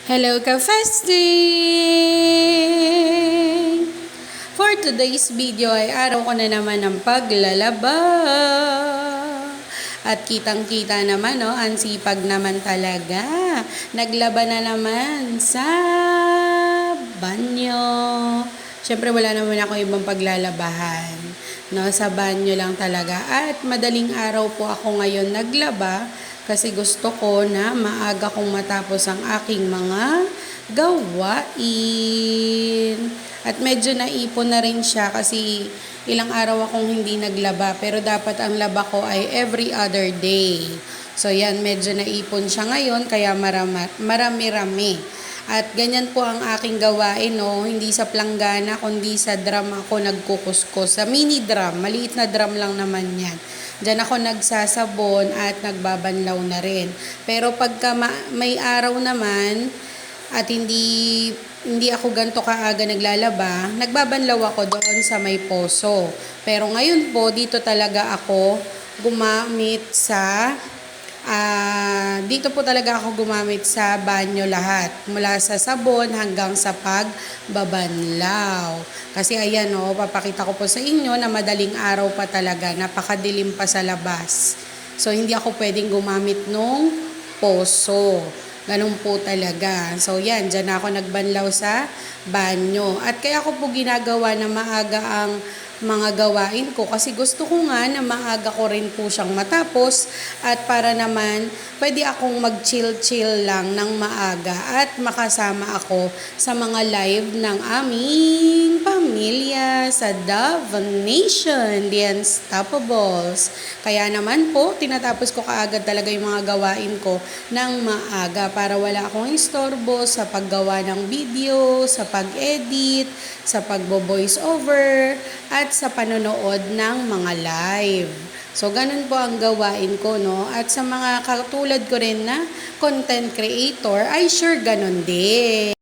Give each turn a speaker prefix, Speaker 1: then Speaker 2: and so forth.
Speaker 1: Hello ka-fasting! For today's video ay araw ko na naman ng paglalaba. At kitang-kita naman, no, ang sipag naman talaga. Naglaba na naman sa banyo. Siyempre wala naman ako ibang paglalabahan. No, sa banyo lang talaga. At madaling araw po ako ngayon naglaba. Kasi gusto ko na maaga kong matapos ang aking mga gawain. At medyo naipon na rin siya kasi ilang araw akong hindi naglaba. Pero dapat ang laba ko ay every other day. So yan, medyo naipon siya ngayon kaya marami-rami. At ganyan po ang aking gawain, no? Hindi sa planggana, kundi sa drum ako nagkukuskos. Sa mini drum, maliit na drum lang naman yan. Diyan ako nagsasabon at nagbabanlaw na rin. Pero pagka may araw naman at hindi ako ganito kaaga naglalaba, nagbabanlaw ako doon sa may poso. Pero ngayon po, dito talaga ako gumamit sa dito po talaga ako gumamit sa banyo lahat. Mula sa sabon hanggang sa pagbabanlaw. Kasi ayan o, papakita ko po sa inyo na madaling araw pa talaga. Napakadilim pa sa labas. So hindi ako pwedeng gumamit nung poso. Ganun po talaga. So yan, dyan ako nagbanlaw sa banyo. At kaya ko po ginagawa na maaga ang mga gawain ko kasi gusto ko nga na maaga ko rin po siyang matapos at para naman pwede akong mag-chill-chill lang ng maaga at makasama ako sa mga live ng aming pamilya sa Dove Nation, The Unstoppables. Kaya naman po, tinatapos ko kaagad talaga yung mga gawain ko ng maaga para wala akong istorbo sa paggawa ng video, sa pag-edit, sa pagbo-voice over, at sa panonood ng mga live. So, ganun po ang gawain ko, no? At sa mga katulad ko rin na content creator, ay sure ganun din.